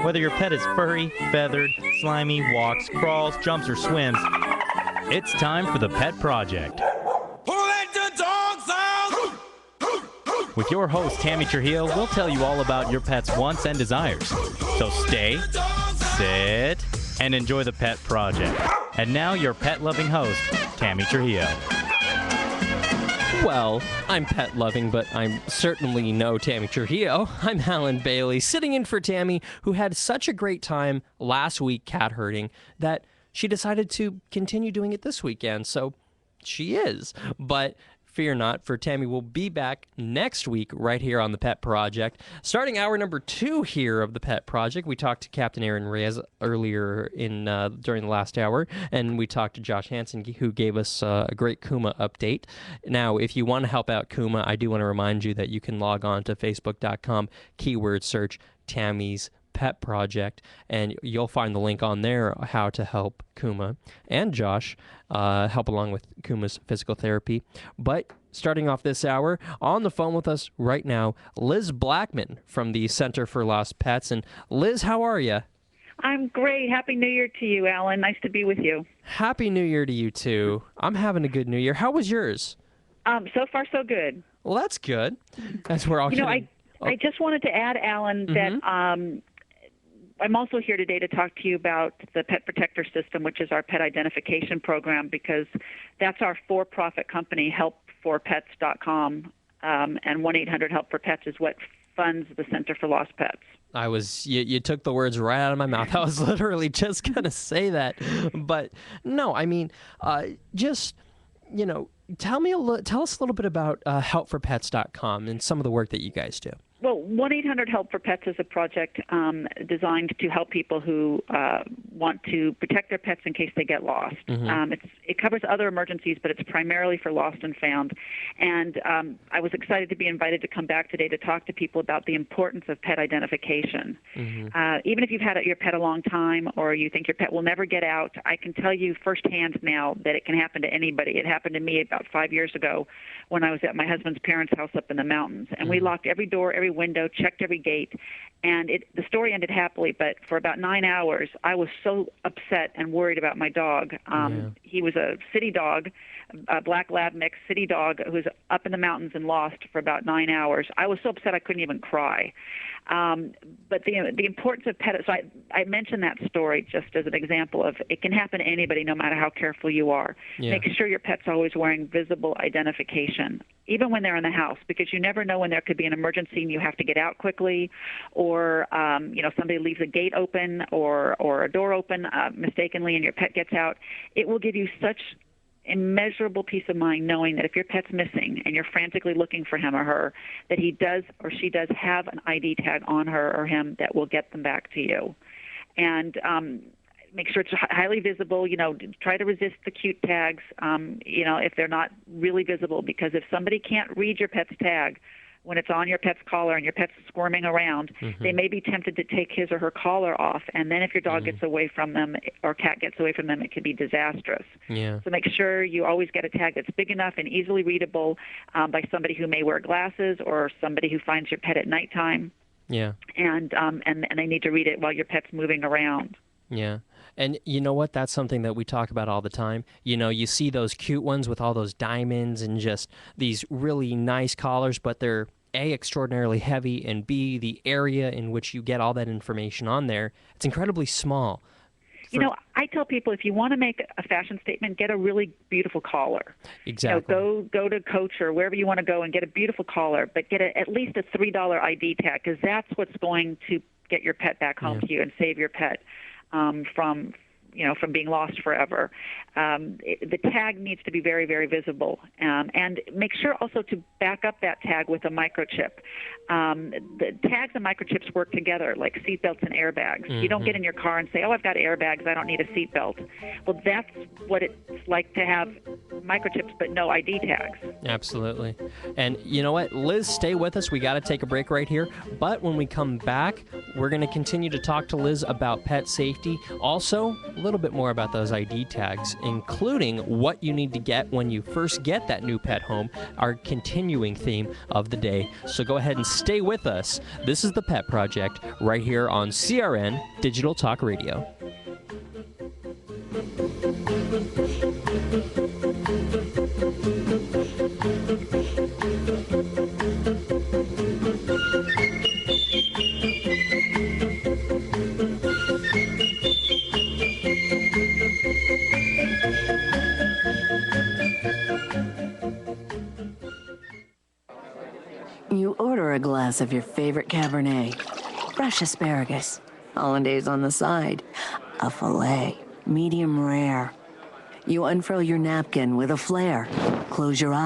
Whether your pet is furry, feathered, slimy, walks, crawls, jumps, or swims, it's time for the Pet Project. Who let the dogs out? With your host, Tammy Trujillo, we'll tell you all about your pet's wants and desires. So stay, sit, and enjoy the Pet Project. And now your pet-loving host, Tammy Trujillo. Well, I'm pet-loving, but I'm certainly no Tammy Trujillo. I'm Alan Bailey, sitting in for Tammy, who had such a great time last week cat herding that she decided to continue doing it this weekend. So she is. But fear not, for Tammy will be back next week right here on the Pet Project. Starting hour number 2 here of the Pet Project, we talked to Captain Aaron Reyes earlier during the last hour, and we talked to Josh Hansen, who gave us a great Kuma update. Now, if you want to help out Kuma, I do want to remind you that you can log on to facebook.com, keyword search Tammy's Pet Project, and you'll find the link on there how to help Kuma and Josh help along with Kuma's physical therapy. But starting off this hour, on the phone with us right now, Liz Blackman from the Center for Lost Pets. And Liz, how are you? I'm great. Happy New Year to you, Alan. Nice to be with you. Happy New Year to you too. I'm having a good New Year. How was yours? So far, so good. Well, that's good. As we're all I just wanted to add, Alan, that I'm also here today to talk to you about the Pet Protector System, which is our pet identification program, because that's our for-profit company, helpforpets.com, and 1-800-HELP-FOR-PETS is what funds the Center for Lost Pets. You took the words right out of my mouth. I was literally just going to say that. But no, I mean, tell us a little bit about helpforpets.com and some of the work that you guys do. Well, 1-800-HELP-FOR-PETS is a project designed to help people who want to protect their pets in case they get lost. It covers other emergencies, but it's primarily for lost and found. And I was excited to be invited to come back today to talk to people about the importance of pet identification. Even if you've had your pet a long time or you think your pet will never get out, I can tell you firsthand now that it can happen to anybody. It happened to me about 5 years ago when I was at my husband's parents' house up in the mountains. And we locked every door, every window, checked every gate, and the story ended happily. But for about 9 hours, I was so upset and worried about my dog. He was a city dog, a black lab mix city dog who was up in the mountains and lost for about 9 hours. I was so upset I couldn't even cry. But the importance of pet, so I mentioned that story just as an example of it can happen to anybody no matter how careful you are. Make sure your pet's always wearing visible identification, even when they're in the house, because you never know when there could be an emergency and you have to get out quickly, or somebody leaves a gate open or a door open mistakenly and your pet gets out. It will give you such immeasurable peace of mind knowing that if your pet's missing and you're frantically looking for him or her, that he does or she does have an ID tag on her or him that will get them back to you. And make sure it's highly visible. Try to resist the cute tags, if they're not really visible, because if somebody can't read your pet's tag when it's on your pet's collar and your pet's squirming around, they may be tempted to take his or her collar off. And then if your dog gets away from them or cat gets away from them, it could be disastrous. So make sure you always get a tag that's big enough and easily readable by somebody who may wear glasses or somebody who finds your pet at nighttime. And they need to read it while your pet's moving around. And you know what? That's something that we talk about all the time. You see those cute ones with all those diamonds and just these really nice collars, but they're A, extraordinarily heavy, and B, the area in which you get all that information on there, it's incredibly small. I tell people if you want to make a fashion statement, get a really beautiful collar. Exactly. Go to Coach or wherever you want to go and get a beautiful collar, but get at least a $3 ID tag, because that's what's going to get your pet back home to you and save your pet from being lost forever. The tag needs to be very, very visible. And make sure also to back up that tag with a microchip. The tags and microchips work together like seatbelts and airbags. You don't get in your car and say, I've got airbags, I don't need a seatbelt. Well, that's what it's like to have microchips but no ID tags. Absolutely. And you know what? Liz, stay with us. We got to take a break right here. But when we come back, we're going to continue to talk to Liz about pet safety. Also, little bit more about those ID tags, including what you need to get when you first get that new pet home, our continuing theme of the day. So go ahead and stay with us. This is The Pet Project right here on CRN Digital Talk Radio. You order a glass of your favorite Cabernet, fresh asparagus, hollandaise on the side, a filet, medium rare. You unfurl your napkin with a flair, close your eyes.